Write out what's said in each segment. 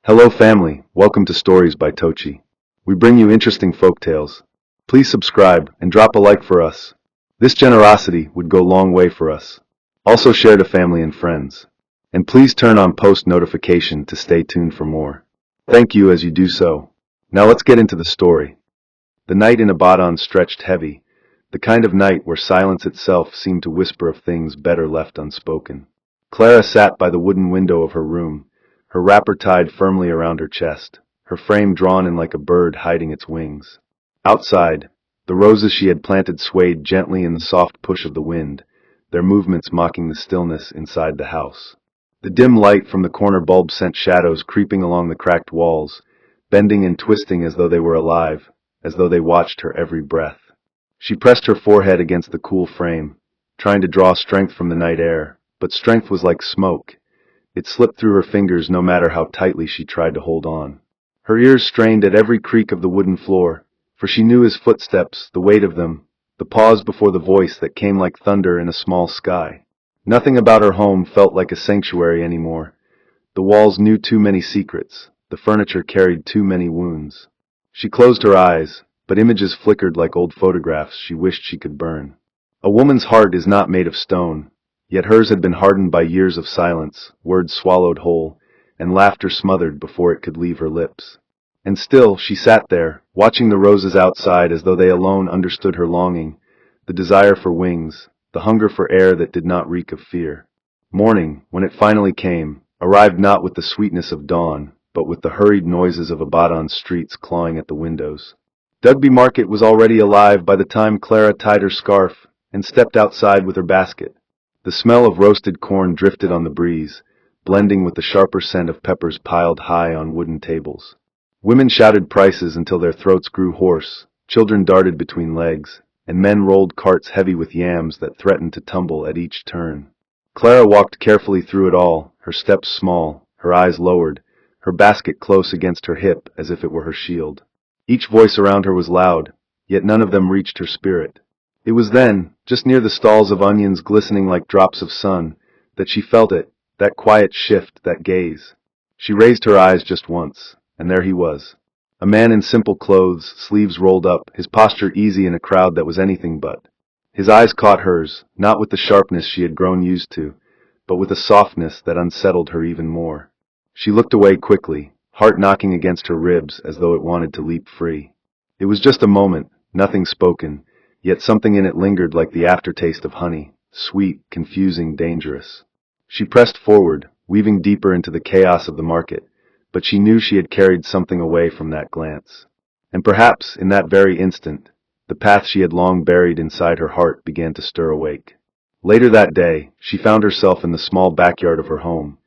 Hello family, welcome to Stories by Tocci. We bring you interesting folk tales. Please subscribe and drop a like for us. This generosity would go a long way for us. Also share to family and friends. And please turn on post notification to stay tuned for more. Thank you as you do so. Now let's get into the story. The night in Abaddon stretched heavy, the kind of night where silence itself seemed to whisper of things better left unspoken. Clara sat by the wooden window of her room, her wrapper tied firmly around her chest, her frame drawn in like a bird hiding its wings. Outside, the roses she had planted swayed gently in the soft push of the wind, their movements mocking the stillness inside the house. The dim light from the corner bulb sent shadows creeping along the cracked walls, bending and twisting as though they were alive, as though they watched her every breath. She pressed her forehead against the cool frame, trying to draw strength from the night air, but strength was like smoke. It slipped through her fingers no matter how tightly she tried to hold on. Her ears strained at every creak of the wooden floor, for she knew his footsteps, the weight of them, the pause before the voice that came like thunder in a small sky. Nothing about her home felt like a sanctuary anymore. The walls knew too many secrets, the furniture carried too many wounds. She closed her eyes, but images flickered like old photographs she wished she could burn. A woman's heart is not made of stone. Yet hers had been hardened by years of silence, words swallowed whole, and laughter smothered before it could leave her lips. And still she sat there, watching the roses outside as though they alone understood her longing, the desire for wings, the hunger for air that did not reek of fear. Morning, when it finally came, arrived not with the sweetness of dawn, but with the hurried noises of Abaddon's streets clawing at the windows. Dugby Market was already alive by the time Clara tied her scarf and stepped outside with her basket. The smell of roasted corn drifted on the breeze, blending with the sharper scent of peppers piled high on wooden tables. Women shouted prices until their throats grew hoarse, children darted between legs, and men rolled carts heavy with yams that threatened to tumble at each turn. Clara walked carefully through it all, her steps small, her eyes lowered, her basket close against her hip as if it were her shield. Each voice around her was loud, yet none of them reached her spirit. It was then, just near the stalls of onions glistening like drops of sun, that she felt it, that quiet shift, that gaze. She raised her eyes just once, and there he was. A man in simple clothes, sleeves rolled up, his posture easy in a crowd that was anything but. His eyes caught hers, not with the sharpness she had grown used to, but with a softness that unsettled her even more. She looked away quickly, heart knocking against her ribs as though it wanted to leap free. It was just a moment, nothing spoken, yet something in it lingered like the aftertaste of honey, sweet, confusing, dangerous. She pressed forward, weaving deeper into the chaos of the market, but she knew she had carried something away from that glance. And perhaps, in that very instant, the path she had long buried inside her heart began to stir awake. Later that day, she found herself in the small backyard of her home,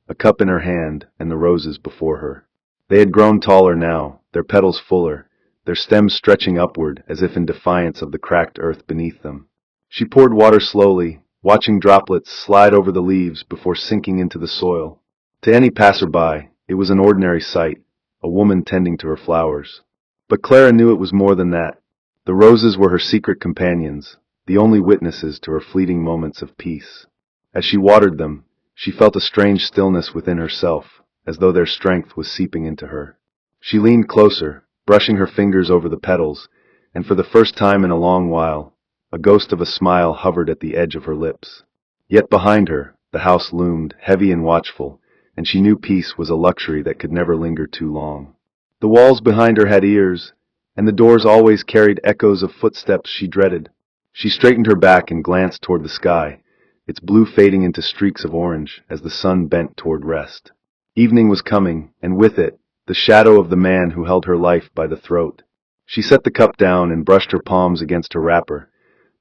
a cup in her hand and the roses before her. They had grown taller now, their petals fuller, their stems stretching upward as if in defiance of the cracked earth beneath them. She poured water slowly, watching droplets slide over the leaves before sinking into the soil. To any passerby, it was an ordinary sight, a woman tending to her flowers. But Clara knew it was more than that. The roses were her secret companions, the only witnesses to her fleeting moments of peace. As she watered them, she felt a strange stillness within herself, as though their strength was seeping into her. She leaned closer, brushing her fingers over the petals, and for the first time in a long while, a ghost of a smile hovered at the edge of her lips. Yet behind her, the house loomed, heavy and watchful, and she knew peace was a luxury that could never linger too long. The walls behind her had ears, and the doors always carried echoes of footsteps she dreaded. She straightened her back and glanced toward the sky, its blue fading into streaks of orange as the sun bent toward rest. Evening was coming, and with it, the shadow of the man who held her life by the throat. She set the cup down and brushed her palms against her wrapper,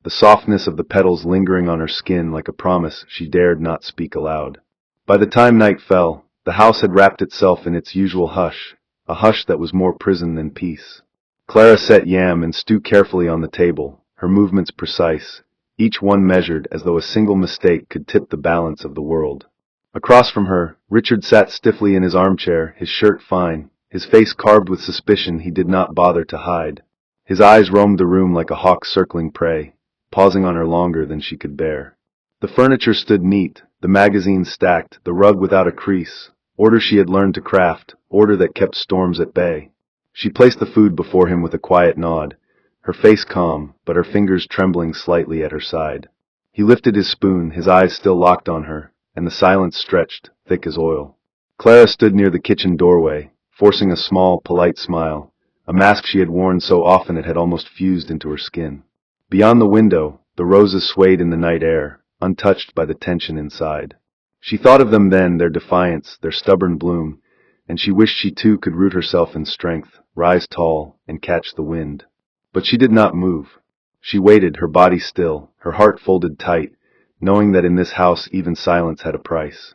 the softness of the petals lingering on her skin like a promise she dared not speak aloud. By the time night fell, the house had wrapped itself in its usual hush, a hush that was more prison than peace. Clara set yam and stew carefully on the table, her movements precise, each one measured as though a single mistake could tip the balance of the world. Across from her, Richard sat stiffly in his armchair, his shirt fine, his face carved with suspicion he did not bother to hide. His eyes roamed the room like a hawk circling prey, pausing on her longer than she could bear. The furniture stood neat, the magazines stacked, the rug without a crease, order she had learned to craft, order that kept storms at bay. She placed the food before him with a quiet nod, her face calm, but her fingers trembling slightly at her side. He lifted his spoon, his eyes still locked on her, and the silence stretched, thick as oil. Clara stood near the kitchen doorway, forcing a small, polite smile, a mask she had worn so often it had almost fused into her skin. Beyond the window, the roses swayed in the night air, untouched by the tension inside. She thought of them then, their defiance, their stubborn bloom, and she wished she too could root herself in strength, rise tall, and catch the wind. But she did not move. She waited, her body still, her heart folded tight, knowing that in this house even silence had a price.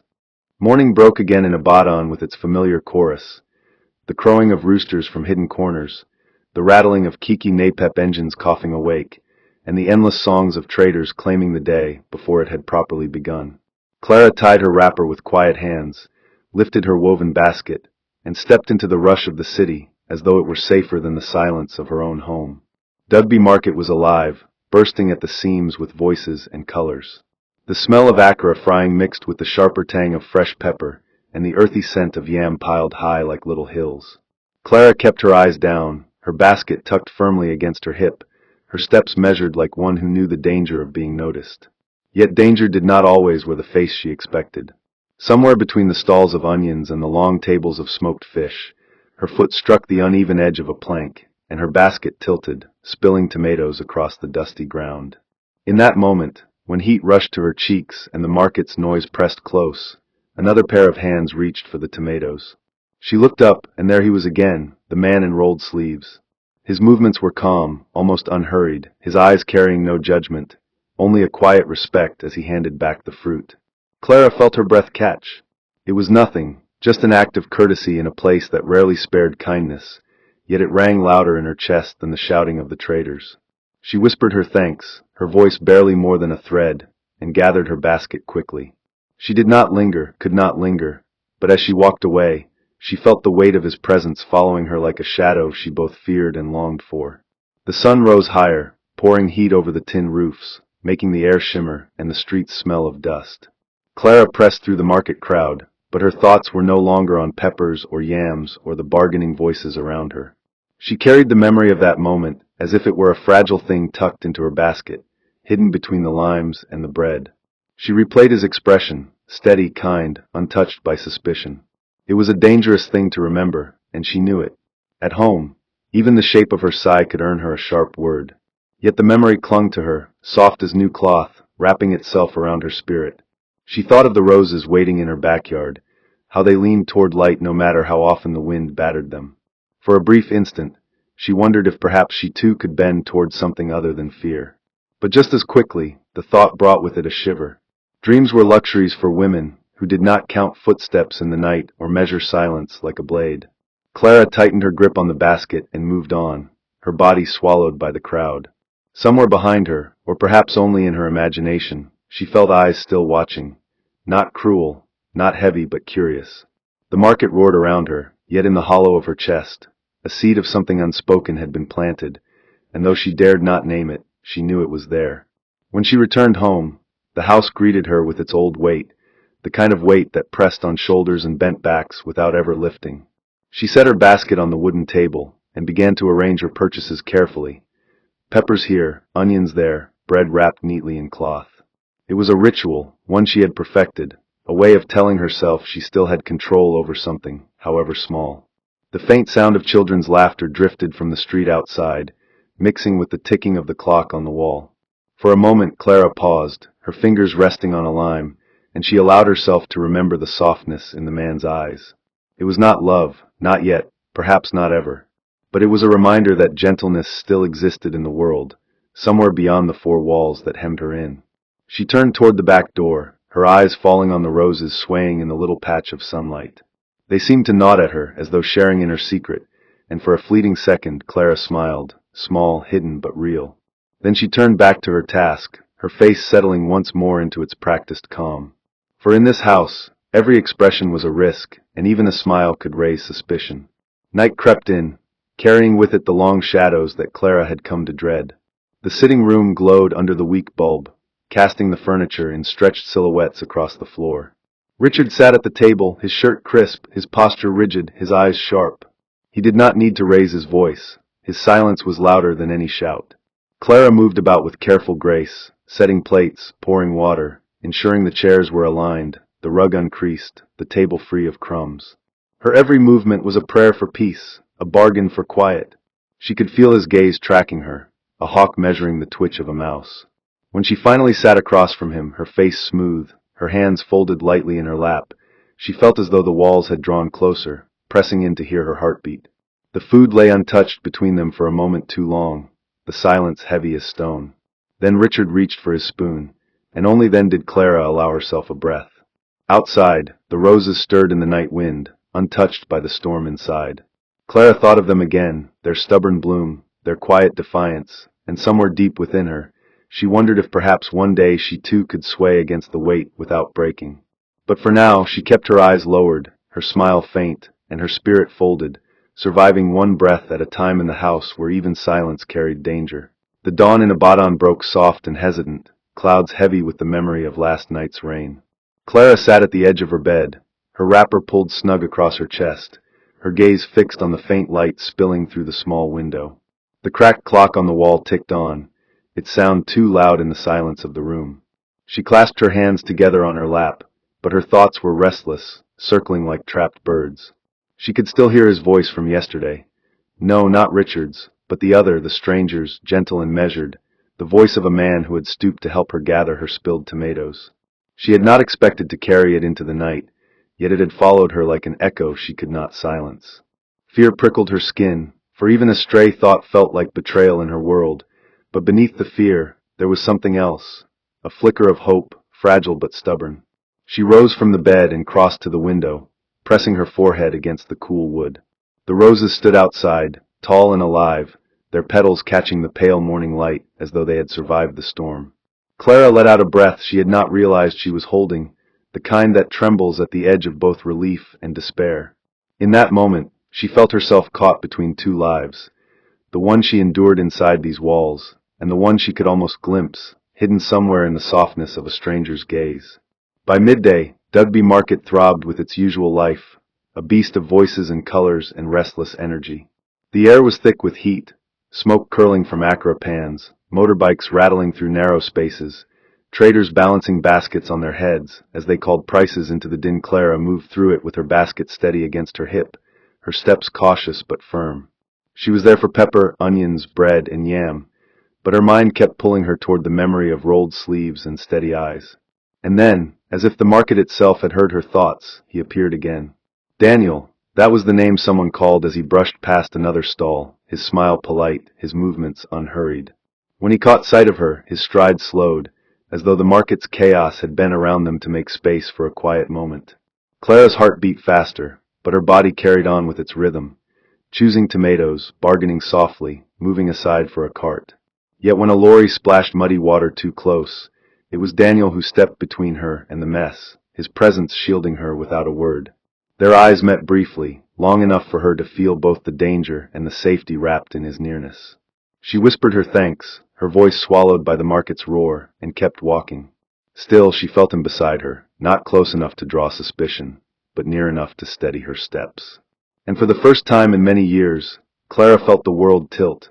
Morning broke again in Abaddon with its familiar chorus, the crowing of roosters from hidden corners, the rattling of Kiki Napep engines coughing awake, and the endless songs of traders claiming the day before it had properly begun. Clara tied her wrapper with quiet hands, lifted her woven basket, and stepped into the rush of the city as though it were safer than the silence of her own home. Dugby Market was alive, bursting at the seams with voices and colors. The smell of akra frying mixed with the sharper tang of fresh pepper, and the earthy scent of yam piled high like little hills. Clara kept her eyes down, her basket tucked firmly against her hip, her steps measured like one who knew the danger of being noticed. Yet danger did not always wear the face she expected. Somewhere between the stalls of onions and the long tables of smoked fish, her foot struck the uneven edge of a plank, and her basket tilted, spilling tomatoes across the dusty ground. In that moment, when heat rushed to her cheeks and the market's noise pressed close, another pair of hands reached for the tomatoes. She looked up, and there he was again, the man in rolled sleeves. His movements were calm, almost unhurried, his eyes carrying no judgment, only a quiet respect as he handed back the fruit. Clara felt her breath catch. It was nothing, just an act of courtesy in a place that rarely spared kindness, yet it rang louder in her chest than the shouting of the traders. She whispered her thanks, her voice barely more than a thread, and gathered her basket quickly. She did not linger, could not linger, but as she walked away, she felt the weight of his presence following her like a shadow she both feared and longed for. The sun rose higher, pouring heat over the tin roofs, making the air shimmer and the streets smell of dust. Clara pressed through the market crowd, but her thoughts were no longer on peppers or yams or the bargaining voices around her. She carried the memory of that moment as if it were a fragile thing tucked into her basket, hidden between the limes and the bread. She replayed his expression, steady, kind, untouched by suspicion. It was a dangerous thing to remember, and she knew it. At home, even the shape of her sigh could earn her a sharp word. Yet the memory clung to her, soft as new cloth, wrapping itself around her spirit. She thought of the roses waiting in her backyard, how they leaned toward light no matter how often the wind battered them. For a brief instant, she wondered if perhaps she too could bend toward something other than fear. But just as quickly, the thought brought with it a shiver. Dreams were luxuries for women who did not count footsteps in the night or measure silence like a blade. Clara tightened her grip on the basket and moved on, her body swallowed by the crowd. Somewhere behind her, or perhaps only in her imagination, she felt eyes still watching. Not cruel, not heavy but curious. The market roared around her, yet in the hollow of her chest, a seed of something unspoken had been planted, and though she dared not name it, she knew it was there. When she returned home, the house greeted her with its old weight, the kind of weight that pressed on shoulders and bent backs without ever lifting. She set her basket on the wooden table, and began to arrange her purchases carefully. Peppers here, onions there, bread wrapped neatly in cloth. It was a ritual, one she had perfected, a way of telling herself she still had control over something, however small. The faint sound of children's laughter drifted from the street outside, mixing with the ticking of the clock on the wall. For a moment Clara paused, her fingers resting on a lime, and she allowed herself to remember the softness in the man's eyes. It was not love, not yet, perhaps not ever. But it was a reminder that gentleness still existed in the world, somewhere beyond the four walls that hemmed her in. She turned toward the back door, her eyes falling on the roses swaying in the little patch of sunlight. They seemed to nod at her as though sharing in her secret, and for a fleeting second Clara smiled, small, hidden but real. Then she turned back to her task, her face settling once more into its practiced calm. For in this house, every expression was a risk, and even a smile could raise suspicion. Night crept in, carrying with it the long shadows that Clara had come to dread. The sitting room glowed under the weak bulb, casting the furniture in stretched silhouettes across the floor. Richard sat at the table, his shirt crisp, his posture rigid, his eyes sharp. He did not need to raise his voice. His silence was louder than any shout. Clara moved about with careful grace, setting plates, pouring water, ensuring the chairs were aligned, the rug uncreased, the table free of crumbs. Her every movement was a prayer for peace, a bargain for quiet. She could feel his gaze tracking her, a hawk measuring the twitch of a mouse. When she finally sat across from him, her face smooth, her hands folded lightly in her lap, she felt as though the walls had drawn closer, pressing in to hear her heartbeat. The food lay untouched between them for a moment too long, the silence heavy as stone. Then Richard reached for his spoon, and only then did Clara allow herself a breath. Outside, the roses stirred in the night wind, untouched by the storm inside. Clara thought of them again, their stubborn bloom, their quiet defiance, and somewhere deep within her, she wondered if perhaps one day she too could sway against the weight without breaking. But for now, she kept her eyes lowered, her smile faint, and her spirit folded, surviving one breath at a time in the house where even silence carried danger. The dawn in Abaddon broke soft and hesitant, clouds heavy with the memory of last night's rain. Clara sat at the edge of her bed, her wrapper pulled snug across her chest, her gaze fixed on the faint light spilling through the small window. The cracked clock on the wall ticked on, its sound too loud in the silence of the room. She clasped her hands together on her lap, but her thoughts were restless, circling like trapped birds. She could still hear his voice from yesterday. No, not Richard's, but the other, the stranger's, gentle and measured, the voice of a man who had stooped to help her gather her spilled tomatoes. She had not expected to carry it into the night, yet it had followed her like an echo she could not silence. Fear prickled her skin, for even a stray thought felt like betrayal in her world, but beneath the fear, there was something else, a flicker of hope, fragile but stubborn. She rose from the bed and crossed to the window, pressing her forehead against the cool wood. The roses stood outside, tall and alive, their petals catching the pale morning light as though they had survived the storm. Clara let out a breath she had not realized she was holding, the kind that trembles at the edge of both relief and despair. In that moment, she felt herself caught between two lives, the one she endured inside these walls, and the one she could almost glimpse, hidden somewhere in the softness of a stranger's gaze. By midday, Dugby Market throbbed with its usual life, a beast of voices and colors and restless energy. The air was thick with heat, smoke curling from Accra pans, motorbikes rattling through narrow spaces, traders balancing baskets on their heads as they called prices into the din. Clara moved through it with her basket steady against her hip, her steps cautious but firm. She was there for pepper, onions, bread, and yam, but her mind kept pulling her toward the memory of rolled sleeves and steady eyes. And then, as if the market itself had heard her thoughts, he appeared again. Daniel, that was the name someone called as he brushed past another stall, his smile polite, his movements unhurried. When he caught sight of her, his stride slowed, as though the market's chaos had bent around them to make space for a quiet moment. Clara's heart beat faster, but her body carried on with its rhythm, choosing tomatoes, bargaining softly, moving aside for a cart. Yet when a lorry splashed muddy water too close, it was Daniel who stepped between her and the mess, his presence shielding her without a word. Their eyes met briefly, long enough for her to feel both the danger and the safety wrapped in his nearness. She whispered her thanks, her voice swallowed by the market's roar, and kept walking. Still, she felt him beside her, not close enough to draw suspicion, but near enough to steady her steps. And for the first time in many years, Clara felt the world tilt,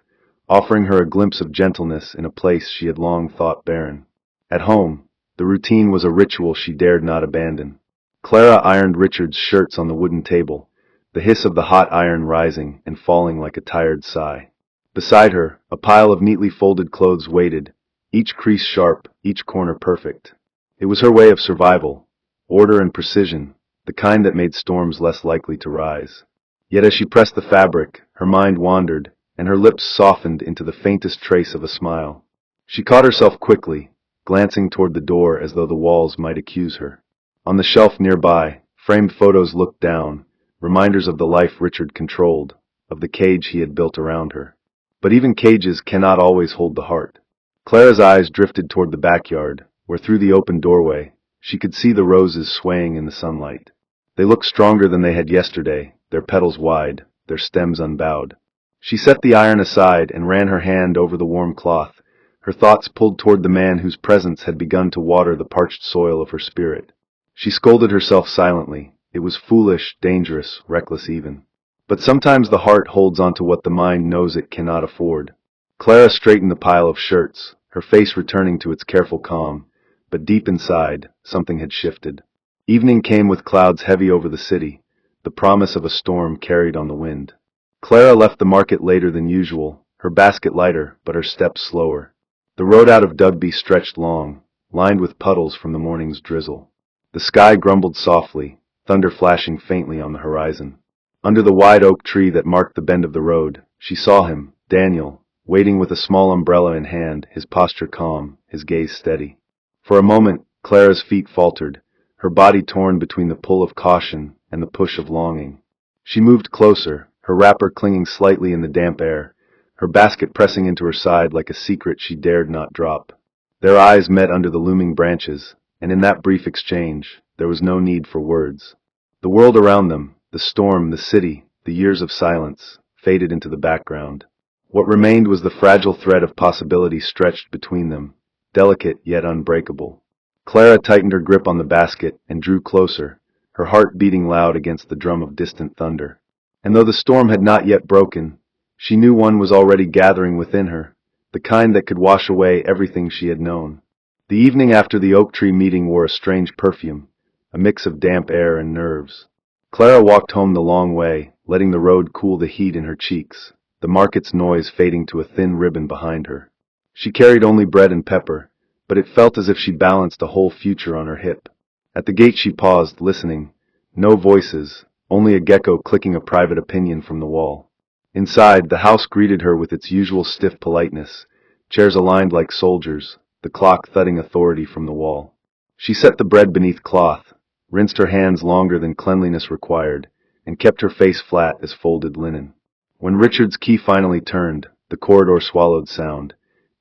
offering her a glimpse of gentleness in a place she had long thought barren. At home, the routine was a ritual she dared not abandon. Clara ironed Richard's shirts on the wooden table, the hiss of the hot iron rising and falling like a tired sigh. Beside her, a pile of neatly folded clothes waited, each crease sharp, each corner perfect. It was her way of survival, order and precision, the kind that made storms less likely to rise. Yet as she pressed the fabric, her mind wandered, and her lips softened into the faintest trace of a smile. She caught herself quickly, glancing toward the door as though the walls might accuse her. On the shelf nearby, framed photos looked down, reminders of the life Richard controlled, of the cage he had built around her. But even cages cannot always hold the heart. Clara's eyes drifted toward the backyard, where through the open doorway, she could see the roses swaying in the sunlight. They looked stronger than they had yesterday, their petals wide, their stems unbowed. She set the iron aside and ran her hand over the warm cloth, her thoughts pulled toward the man whose presence had begun to water the parched soil of her spirit. She scolded herself silently. It was foolish, dangerous, reckless even. But sometimes the heart holds onto what the mind knows it cannot afford. Clara straightened the pile of shirts, her face returning to its careful calm, but deep inside, something had shifted. Evening came with clouds heavy over the city, the promise of a storm carried on the wind. Clara left the market later than usual, her basket lighter, but her steps slower. The road out of Dugby stretched long, lined with puddles from the morning's drizzle. The sky grumbled softly, thunder flashing faintly on the horizon. Under the wide oak tree that marked the bend of the road, she saw him, Daniel, waiting with a small umbrella in hand, his posture calm, his gaze steady. For a moment, Clara's feet faltered, her body torn between the pull of caution and the push of longing. She moved closer, her wrapper clinging slightly in the damp air, her basket pressing into her side like a secret she dared not drop. Their eyes met under the looming branches, and in that brief exchange, there was no need for words. The world around them, the storm, the city, the years of silence, faded into the background. What remained was the fragile thread of possibility stretched between them, delicate yet unbreakable. Clara tightened her grip on the basket and drew closer, her heart beating loud against the drum of distant thunder. And though the storm had not yet broken, she knew one was already gathering within her, the kind that could wash away everything she had known. The evening after the oak tree meeting wore a strange perfume, a mix of damp air and nerves. Clara walked home the long way, letting the road cool the heat in her cheeks, the market's noise fading to a thin ribbon behind her. She carried only bread and pepper, but it felt as if she balanced a whole future on her hip. At the gate she paused, listening. No voices, only a gecko clicking a private opinion from the wall. Inside, the house greeted her with its usual stiff politeness, chairs aligned like soldiers, the clock thudding authority from the wall. She set the bread beneath cloth, rinsed her hands longer than cleanliness required, and kept her face flat as folded linen. When Richard's key finally turned, the corridor swallowed sound.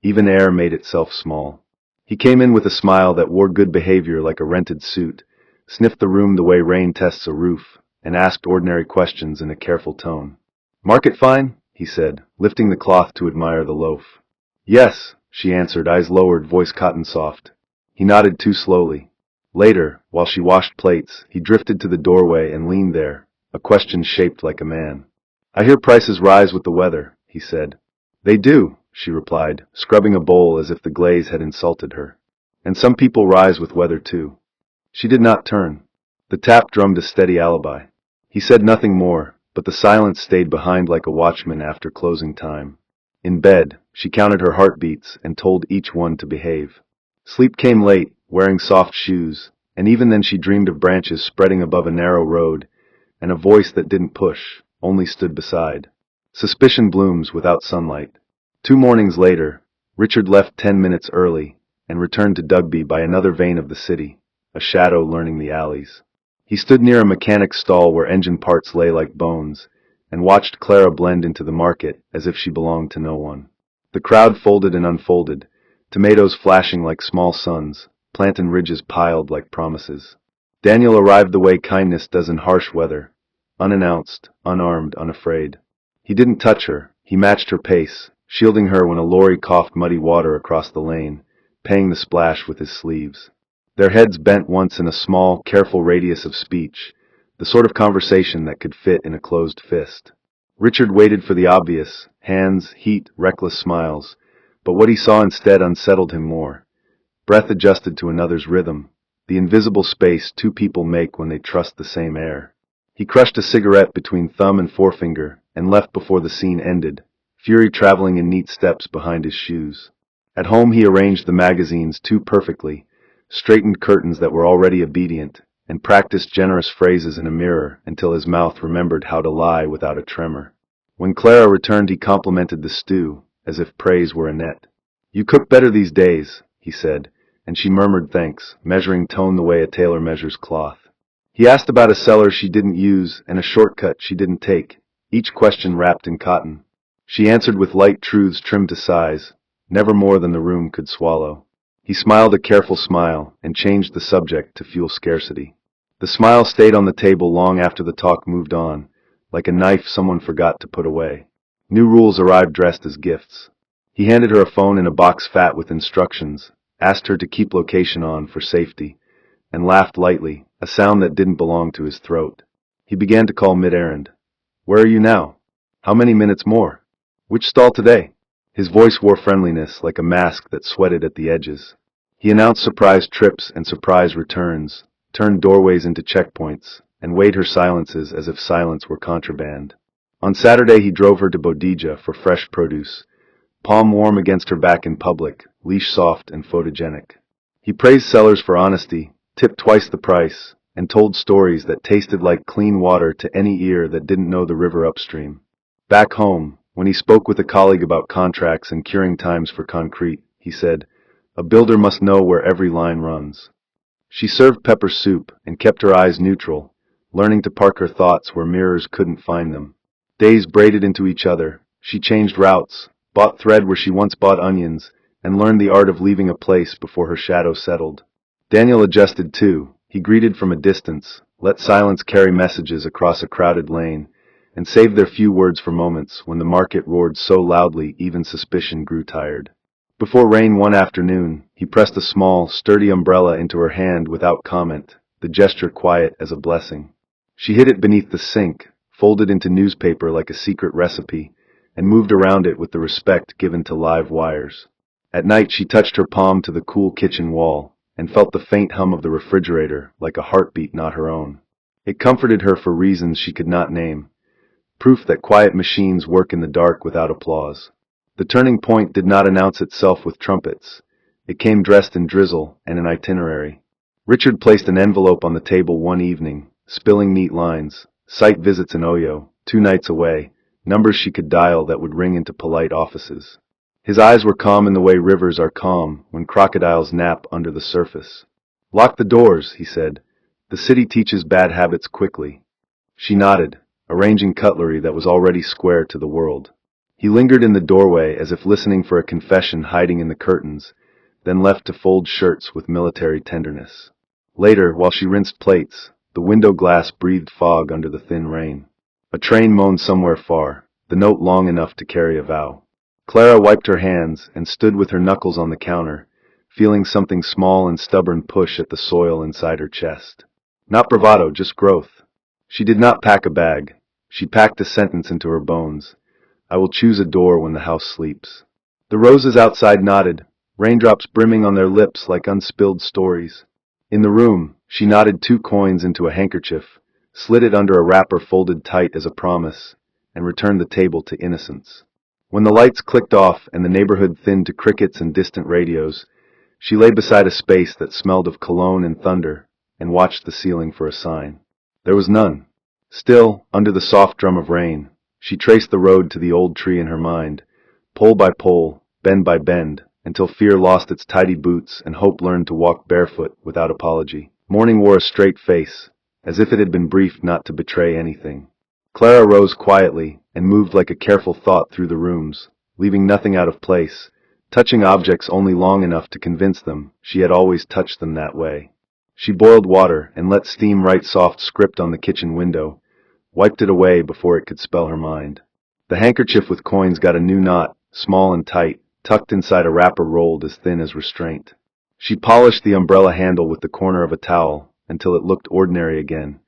Even air made itself small. He came in with a smile that wore good behavior like a rented suit, sniffed the room the way rain tests a roof, and asked ordinary questions in a careful tone. "Market fine?" he said, lifting the cloth to admire the loaf. "Yes," she answered, eyes lowered, voice cotton soft. He nodded too slowly. Later, while she washed plates, he drifted to the doorway and leaned there, a question shaped like a man. "I hear prices rise with the weather," he said. "They do," she replied, scrubbing a bowl as if the glaze had insulted her. "And some people rise with weather too." She did not turn. The tap drummed a steady alibi. He said nothing more, but the silence stayed behind like a watchman after closing time. In bed, she counted her heartbeats and told each one to behave. Sleep came late, wearing soft shoes, and even then she dreamed of branches spreading above a narrow road, and a voice that didn't push, only stood beside. Suspicion blooms without sunlight. 2 mornings later, Richard left 10 minutes early, and returned to Dugby by another vein of the city, a shadow learning the alleys. He stood near a mechanic's stall where engine parts lay like bones, and watched Clara blend into the market as if she belonged to no one. The crowd folded and unfolded, tomatoes flashing like small suns, plantain ridges piled like promises. Daniel arrived the way kindness does in harsh weather, unannounced, unarmed, unafraid. He didn't touch her, he matched her pace, shielding her when a lorry coughed muddy water across the lane, paying the splash with his sleeves. Their heads bent once in a small, careful radius of speech, the sort of conversation that could fit in a closed fist. Richard waited for the obvious, hands, heat, reckless smiles, but what he saw instead unsettled him more. Breath adjusted to another's rhythm, the invisible space 2 people make when they trust the same air. He crushed a cigarette between thumb and forefinger and left before the scene ended, fury traveling in neat steps behind his shoes. At home he arranged the magazines too perfectly, straightened curtains that were already obedient, and practiced generous phrases in a mirror until his mouth remembered how to lie without a tremor. When Clara returned he complimented the stew, as if praise were a net. "You cook better these days," he said, and she murmured thanks, measuring tone the way a tailor measures cloth. He asked about a cellar she didn't use and a shortcut she didn't take, each question wrapped in cotton. She answered with light truths trimmed to size, never more than the room could swallow. He smiled a careful smile and changed the subject to fuel scarcity. The smile stayed on the table long after the talk moved on, like a knife someone forgot to put away. New rules arrived dressed as gifts. He handed her a phone in a box fat with instructions, asked her to keep location on for safety, and laughed lightly, a sound that didn't belong to his throat. He began to call mid-errand. "Where are you now? How many minutes more? Which stall today?" His voice wore friendliness like a mask that sweated at the edges. He announced surprise trips and surprise returns, turned doorways into checkpoints, and weighed her silences as if silence were contraband. On Saturday he drove her to Bodija for fresh produce, palm warm against her back in public, leash soft and photogenic. He praised sellers for honesty, tipped twice the price, and told stories that tasted like clean water to any ear that didn't know the river upstream. Back home, when he spoke with a colleague about contracts and curing times for concrete, he said, "A builder must know where every line runs." She served pepper soup and kept her eyes neutral, learning to park her thoughts where mirrors couldn't find them. Days braided into each other. She changed routes, bought thread where she once bought onions, and learned the art of leaving a place before her shadow settled. Daniel adjusted too. He greeted from a distance, let silence carry messages across a crowded lane, and saved their few words for moments when the market roared so loudly even suspicion grew tired. Before rain one afternoon, he pressed a small, sturdy umbrella into her hand without comment, the gesture quiet as a blessing. She hid it beneath the sink, folded into newspaper like a secret recipe, and moved around it with the respect given to live wires. At night she touched her palm to the cool kitchen wall, and felt the faint hum of the refrigerator like a heartbeat not her own. It comforted her for reasons she could not name, proof that quiet machines work in the dark without applause. The turning point did not announce itself with trumpets. It came dressed in drizzle and an itinerary. Richard placed an envelope on the table one evening, spilling neat lines, site visits in Oyo, 2 nights away, numbers she could dial that would ring into polite offices. His eyes were calm in the way rivers are calm when crocodiles nap under the surface. "Lock the doors," he said. "The city teaches bad habits quickly." She nodded, arranging cutlery that was already square to the world. He lingered in the doorway as if listening for a confession hiding in the curtains, then left to fold shirts with military tenderness. Later, while she rinsed plates, the window glass breathed fog under the thin rain. A train moaned somewhere far, the note long enough to carry a vow. Clara wiped her hands and stood with her knuckles on the counter, feeling something small and stubborn push at the soil inside her chest. Not bravado, just growth. She did not pack a bag. She packed a sentence into her bones. "I will choose a door when the house sleeps." The roses outside nodded, raindrops brimming on their lips like unspilled stories. In the room, she knotted 2 coins into a handkerchief, slid it under a wrapper folded tight as a promise, and returned the table to innocence. When the lights clicked off and the neighborhood thinned to crickets and distant radios, she lay beside a space that smelled of cologne and thunder, and watched the ceiling for a sign. There was none. Still, under the soft drum of rain, she traced the road to the old tree in her mind, pole by pole, bend by bend, until fear lost its tidy boots and hope learned to walk barefoot without apology. Morning wore a straight face, as if it had been briefed not to betray anything. Clara rose quietly and moved like a careful thought through the rooms, leaving nothing out of place, touching objects only long enough to convince them she had always touched them that way. She boiled water and let steam write soft script on the kitchen window, wiped it away before it could spell her mind. The handkerchief with coins got a new knot, small and tight, tucked inside a wrapper rolled as thin as restraint. She polished the umbrella handle with the corner of a towel until it looked ordinary again,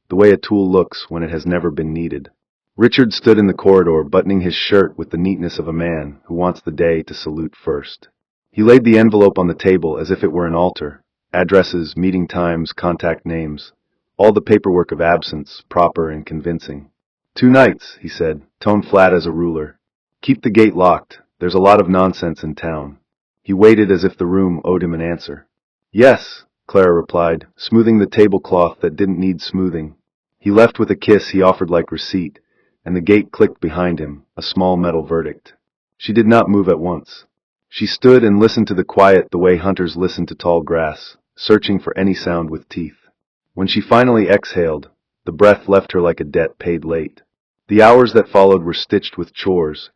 the way a tool looks when it has never been needed. Richard stood in the corridor buttoning his shirt with the neatness of a man who wants the day to salute first. He laid the envelope on the table as if it were an altar. Addresses, meeting times, contact names. All the paperwork of absence, proper and convincing. 2 nights, he said, tone flat as a ruler. Keep the gate locked. There's a lot of nonsense in town. He waited as if the room owed him an answer. Yes, Clara replied, smoothing the tablecloth that didn't need smoothing. He left with a kiss he offered like receipt, and the gate clicked behind him, a small metal verdict. She did not move at once. She stood and listened to the quiet the way hunters listen to tall grass, searching for any sound with teeth. When she finally exhaled, the breath left her like a debt paid late. The hours that followed were stitched with chores,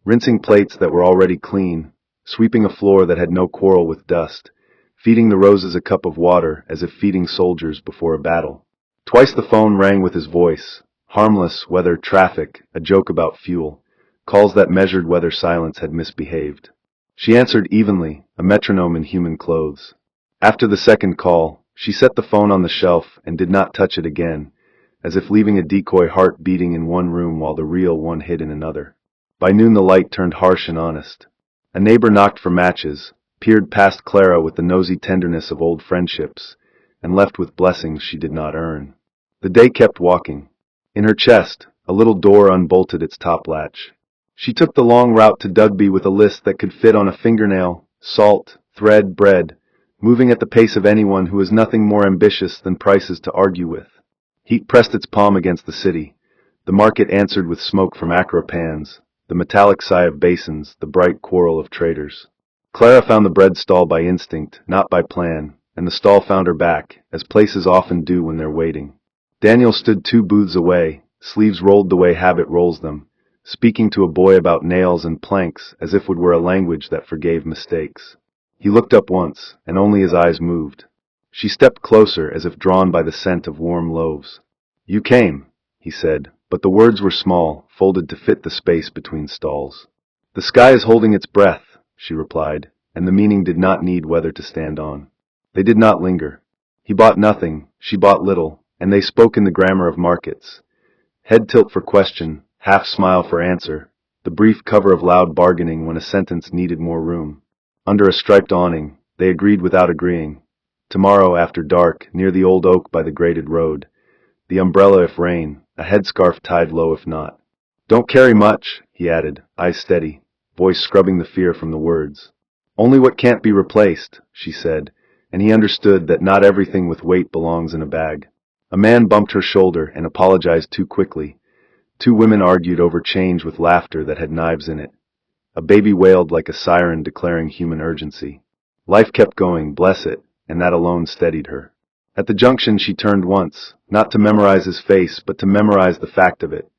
rinsing plates that were already clean, sweeping a floor that had no quarrel with dust, feeding the roses a cup of water as if feeding soldiers before a battle. Twice the phone rang with his voice, harmless weather, traffic, a joke about fuel, calls that measured whether silence had misbehaved. She answered evenly, a metronome in human clothes. After the second call, She set the phone on the shelf and did not touch it again, as if leaving a decoy heart beating in one room while the real one hid in another. By noon the light turned harsh and honest. A neighbor knocked for matches, peered past Clara with the nosy tenderness of old friendships, and left with blessings she did not earn. The day kept walking. In her chest, a little door unbolted its top latch. She took the long route to Dugby with a list that could fit on a fingernail: salt, thread, bread, moving at the pace of anyone who was nothing more ambitious than prices to argue with. Heat pressed its palm against the city. The market answered with smoke from Accra pans, the metallic sigh of basins, the bright quarrel of traders. Clara found the bread stall by instinct, not by plan, and the stall found her back, as places often do when they're waiting. Daniel stood 2 booths away, sleeves rolled the way habit rolls them, speaking to a boy about nails and planks as if it were a language that forgave mistakes. He looked up once, and only his eyes moved. She stepped closer as if drawn by the scent of warm loaves. "You came," he said, but the words were small, folded to fit the space between stalls. "The sky is holding its breath," she replied, and the meaning did not need weather to stand on. They did not linger. He bought nothing, she bought little, and they spoke in the grammar of markets. Head tilt for question, half smile for answer, the brief cover of loud bargaining when a sentence needed more room. Under a striped awning, they agreed without agreeing. Tomorrow after dark, near the old oak by the graded road. The umbrella if rain, a headscarf tied low if not. "Don't carry much," he added, eyes steady, voice scrubbing the fear from the words. "Only what can't be replaced," she said, and he understood that not everything with weight belongs in a bag. A man bumped her shoulder and apologized too quickly. 2 women argued over change with laughter that had knives in it. A baby wailed like a siren declaring human urgency. Life kept going, bless it, and that alone steadied her. At the junction she turned once, not to memorize his face but to memorize the fact of it.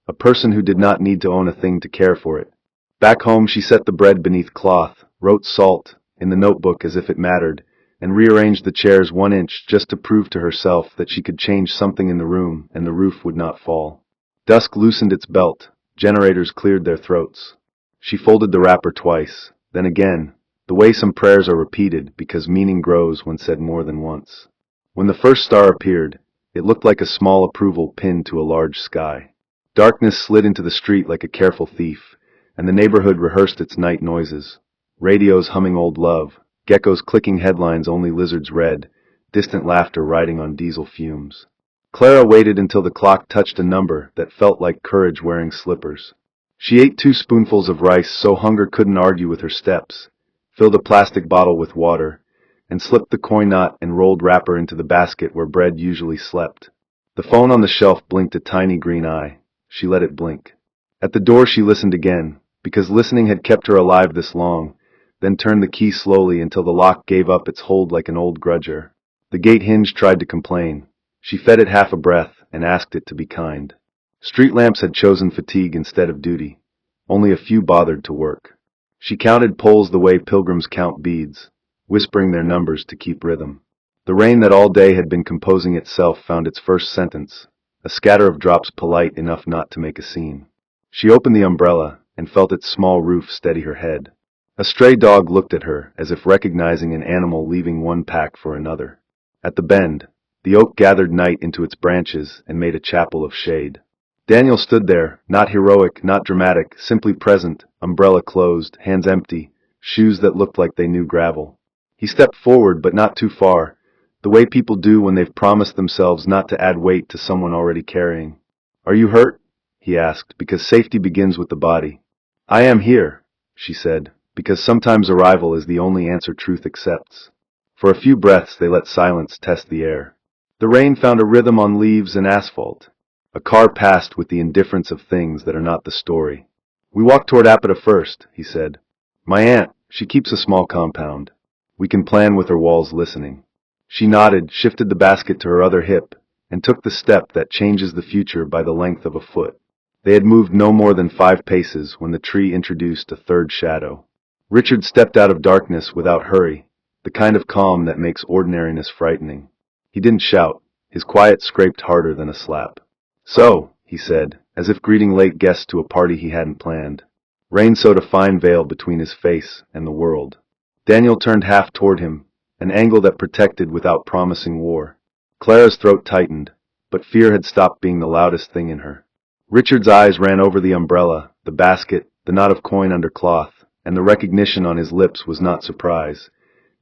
A person who did not need to own a thing to care for it. Back home she set the bread beneath cloth, wrote salt in the notebook as if it mattered, and rearranged the chairs 1 inch just to prove to herself that she could change something in the room and the roof would not fall. Dusk loosened its belt, generators cleared their throats. She folded the wrapper twice, then again, the way some prayers are repeated because meaning grows when said more than once. When the first star appeared, it looked like a small approval pinned to a large sky. Darkness slid into the street like a careful thief, and the neighborhood rehearsed its night noises. Radios humming old love, geckos clicking headlines only lizards read, distant laughter riding on diesel fumes. Clara waited until the clock touched a number that felt like courage wearing slippers. She ate 2 spoonfuls of rice so hunger couldn't argue with her steps, filled a plastic bottle with water, and slipped the coin knot and rolled wrapper into the basket where bread usually slept. The phone on the shelf blinked a tiny green eye. She let it blink. At the door she listened again, because listening had kept her alive this long, then turned the key slowly until the lock gave up its hold like an old grudger. The gate hinge tried to complain. She fed it half a breath and asked it to be kind. Street lamps had chosen fatigue instead of duty. Only a few bothered to work. She counted poles the way pilgrims count beads, whispering their numbers to keep rhythm. The rain that all day had been composing itself found its first sentence, a scatter of drops polite enough not to make a scene. She opened the umbrella and felt its small roof steady her head. A stray dog looked at her as if recognizing an animal leaving one pack for another. At the bend, the oak gathered night into its branches and made a chapel of shade. Daniel stood there, not heroic, not dramatic, simply present, umbrella closed, hands empty, shoes that looked like they knew gravel. He stepped forward but not too far, the way people do when they've promised themselves not to add weight to someone already carrying. "Are you hurt?" he asked, because safety begins with the body. "I am here," she said, because sometimes arrival is the only answer truth accepts. For a few breaths they let silence test the air. The rain found a rhythm on leaves and asphalt. A car passed with the indifference of things that are not the story. "We walk toward Apata first," he said. "My aunt, she keeps a small compound. We can plan with her walls listening." She nodded, shifted the basket to her other hip, and took the step that changes the future by the length of a foot. They had moved no more than 5 paces when the tree introduced a third shadow. Richard stepped out of darkness without hurry, the kind of calm that makes ordinariness frightening. He didn't shout. His quiet scraped harder than a slap. "So," he said, as if greeting late guests to a party he hadn't planned. Rain sewed a fine veil between his face and the world. Daniel turned half toward him, an angle that protected without promising war. Clara's throat tightened, but fear had stopped being the loudest thing in her. Richard's eyes ran over the umbrella, the basket, the knot of coin under cloth, and the recognition on his lips was not surprise.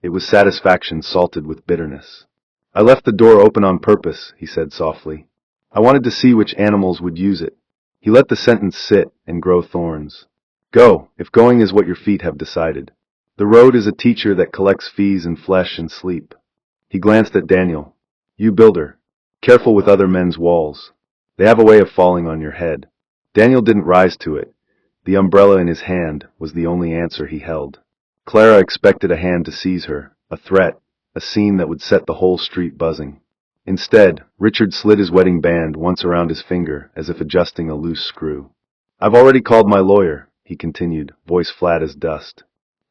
It was satisfaction salted with bitterness. "I left the door open on purpose," he said softly. "I wanted to see which animals would use it." He let the sentence sit and grow thorns. "Go, if going is what your feet have decided. The road is a teacher that collects fees in flesh and sleep." He glanced at Daniel. "You builder. Careful with other men's walls. They have a way of falling on your head." Daniel didn't rise to it. The umbrella in his hand was the only answer he held. Clara expected a hand to seize her, a threat, a scene that would set the whole street buzzing. Instead, Richard slid his wedding band once around his finger as if adjusting a loose screw. "I've already called my lawyer," he continued, voice flat as dust.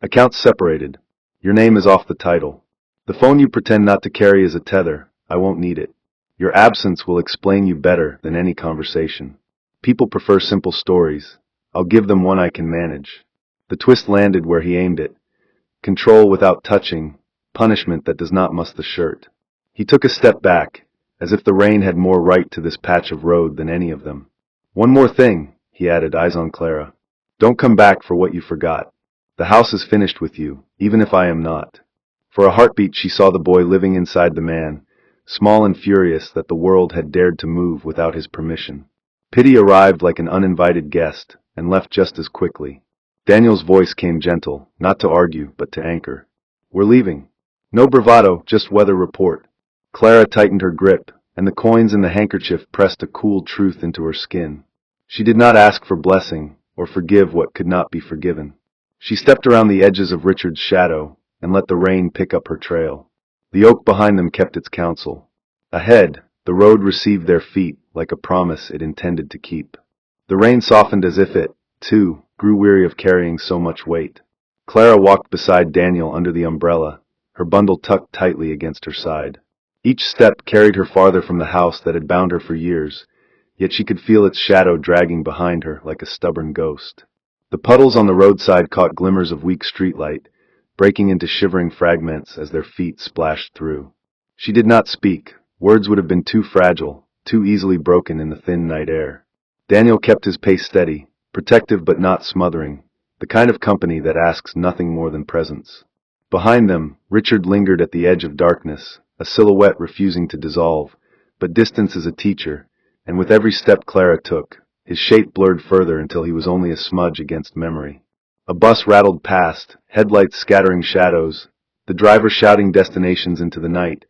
"Accounts separated. Your name is off the title. The phone you pretend not to carry is a tether. I won't need it. Your absence will explain you better than any conversation. People prefer simple stories. I'll give them one I can manage." The twist landed where he aimed it. Control without touching, punishment that does not muss the shirt. He took a step back, as if the rain had more right to this patch of road than any of them. "One more thing," he added, eyes on Clara. "Don't come back for what you forgot. The house is finished with you, even if I am not." For a heartbeat she saw the boy living inside the man, small and furious that the world had dared to move without his permission. Pity arrived like an uninvited guest, and left just as quickly. Daniel's voice came gentle, not to argue, but to anchor. "We're leaving. No bravado, just weather report." Clara tightened her grip, and the coins in the handkerchief pressed a cool truth into her skin. She did not ask for blessing, or forgive what could not be forgiven. She stepped around the edges of Richard's shadow, and let the rain pick up her trail. The oak behind them kept its counsel. Ahead, the road received their feet like a promise it intended to keep. The rain softened as if it, too, grew weary of carrying so much weight. Clara walked beside Daniel under the umbrella, her bundle tucked tightly against her side. Each step carried her farther from the house that had bound her for years, yet she could feel its shadow dragging behind her like a stubborn ghost. The puddles on the roadside caught glimmers of weak streetlight, breaking into shivering fragments as their feet splashed through. She did not speak. Words would have been too fragile, too easily broken in the thin night air. Daniel kept his pace steady, protective but not smothering, the kind of company that asks nothing more than presence. Behind them, Richard lingered at the edge of darkness, a silhouette refusing to dissolve, but distance is a teacher, and with every step Clara took, his shape blurred further until he was only a smudge against memory. A bus rattled past, headlights scattering shadows, the driver shouting destinations into the night,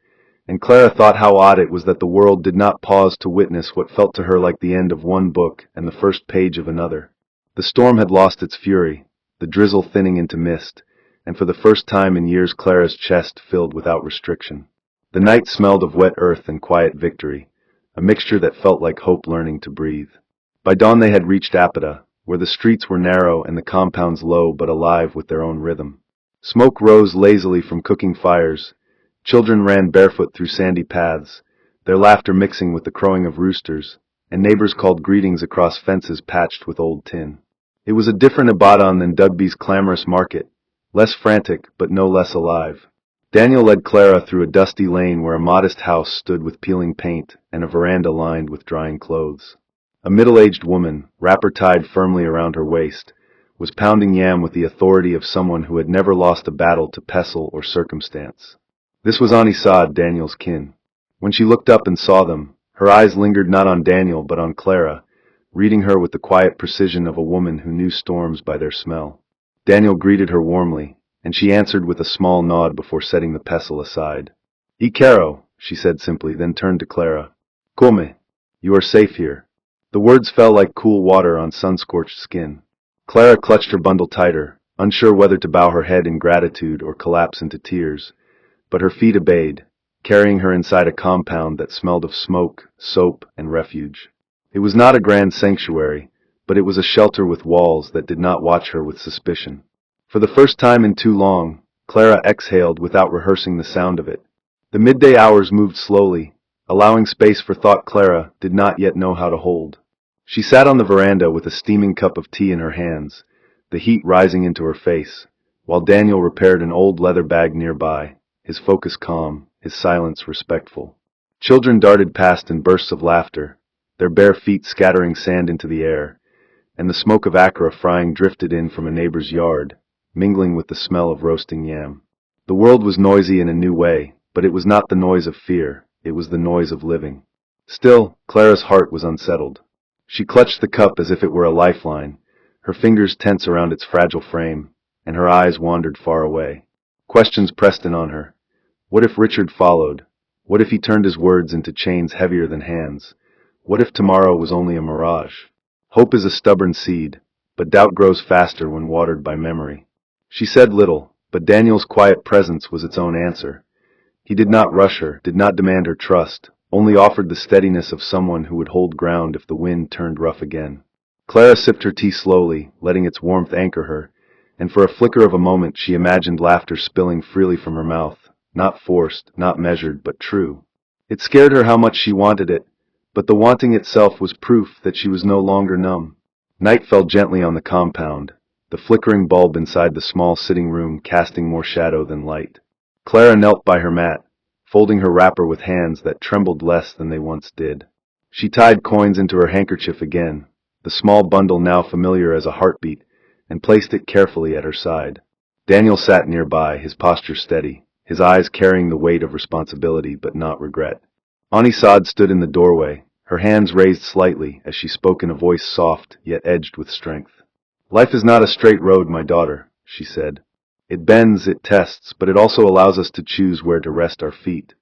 and Clara thought how odd it was that the world did not pause to witness what felt to her like the end of one book and the first page of another. The storm had lost its fury, the drizzle thinning into mist, and for the first time in years Clara's chest filled without restriction. The night smelled of wet earth and quiet victory, a mixture that felt like hope learning to breathe. By dawn they had reached Apata, where the streets were narrow and the compounds low but alive with their own rhythm. Smoke rose lazily from cooking fires. Children ran barefoot through sandy paths, their laughter mixing with the crowing of roosters, and neighbors called greetings across fences patched with old tin. It was a different Ibadan than Dugby's clamorous market, less frantic but no less alive. Daniel led Clara through a dusty lane where a modest house stood with peeling paint and a veranda lined with drying clothes. A middle-aged woman, wrapper tied firmly around her waist, was pounding yam with the authority of someone who had never lost a battle to pestle or circumstance. This was Anisad, Daniel's kin. When she looked up and saw them, her eyes lingered not on Daniel but on Clara, reading her with the quiet precision of a woman who knew storms by their smell. Daniel greeted her warmly, and she answered with a small nod before setting the pestle aside. "E caro," she said simply, then turned to Clara. "Come. You are safe here." The words fell like cool water on sun-scorched skin. Clara clutched her bundle tighter, unsure whether to bow her head in gratitude or collapse into tears, but her feet obeyed, carrying her inside a compound that smelled of smoke, soap, and refuge. It was not a grand sanctuary, but it was a shelter with walls that did not watch her with suspicion. For the first time in too long, Clara exhaled without rehearsing the sound of it. The midday hours moved slowly, allowing space for thought Clara did not yet know how to hold. She sat on the veranda with a steaming cup of tea in her hands, the heat rising into her face, while Daniel repaired an old leather bag nearby, his focus calm, his silence respectful. Children darted past in bursts of laughter, their bare feet scattering sand into the air, and the smoke of akra frying drifted in from a neighbor's yard, mingling with the smell of roasting yam. The world was noisy in a new way, but it was not the noise of fear, it was the noise of living. Still, Clara's heart was unsettled. She clutched the cup as if it were a lifeline, her fingers tense around its fragile frame, and her eyes wandered far away. Questions pressed in on her. What if Richard followed? What if he turned his words into chains heavier than hands? What if tomorrow was only a mirage? Hope is a stubborn seed, but doubt grows faster when watered by memory. She said little, but Daniel's quiet presence was its own answer. He did not rush her, did not demand her trust, only offered the steadiness of someone who would hold ground if the wind turned rough again. Clara sipped her tea slowly, letting its warmth anchor her, and for a flicker of a moment she imagined laughter spilling freely from her mouth, not forced, not measured, but true. It scared her how much she wanted it, but the wanting itself was proof that she was no longer numb. Night fell gently on the compound, the flickering bulb inside the small sitting room casting more shadow than light. Clara knelt by her mat, folding her wrapper with hands that trembled less than they once did. She tied coins into her handkerchief again, the small bundle now familiar as a heartbeat, and placed it carefully at her side. Daniel sat nearby, his posture steady, his eyes carrying the weight of responsibility but not regret. Anisad stood in the doorway, her hands raised slightly as she spoke in a voice soft yet edged with strength. "Life is not a straight road, my daughter," she said. "It bends, it tests, but it also allows us to choose where to rest our feet."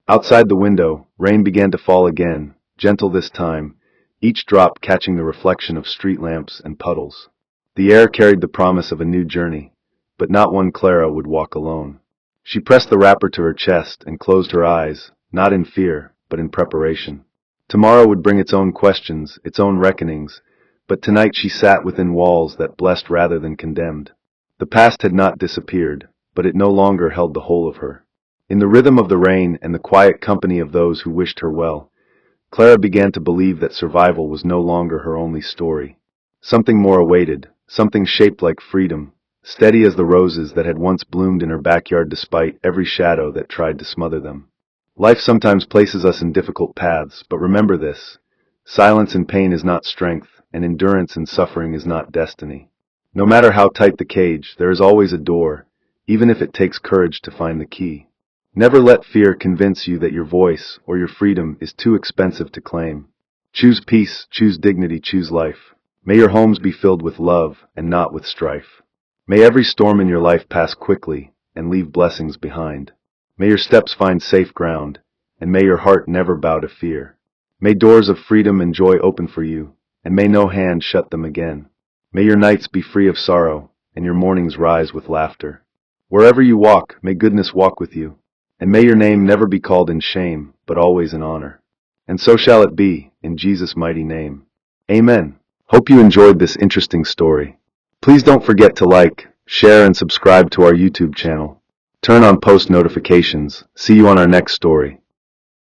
Outside the window, rain began to fall again, gentle this time, each drop catching the reflection of street lamps and puddles. The air carried the promise of a new journey, but not one Clara would walk alone. She pressed the wrapper to her chest and closed her eyes, not in fear, but in preparation. Tomorrow would bring its own questions, its own reckonings, but tonight she sat within walls that blessed rather than condemned. The past had not disappeared, but it no longer held the whole of her. In the rhythm of the rain and the quiet company of those who wished her well, Clara began to believe that survival was no longer her only story. Something more awaited, something shaped like freedom, steady as the roses that had once bloomed in her backyard despite every shadow that tried to smother them. Life sometimes places us in difficult paths, but remember this: silence in pain is not strength, and endurance in suffering is not destiny. No matter how tight the cage, there is always a door, even if it takes courage to find the key. Never let fear convince you that your voice or your freedom is too expensive to claim. Choose peace, choose dignity, choose life. May your homes be filled with love and not with strife. May every storm in your life pass quickly and leave blessings behind. May your steps find safe ground, and may your heart never bow to fear. May doors of freedom and joy open for you, and may no hand shut them again. May your nights be free of sorrow, and your mornings rise with laughter. Wherever you walk, may goodness walk with you, and may your name never be called in shame, but always in honor. And so shall it be, in Jesus' mighty name. Amen. Hope you enjoyed this interesting story. Please don't forget to like, share, and subscribe to our YouTube channel. Turn on post notifications. See you on our next story.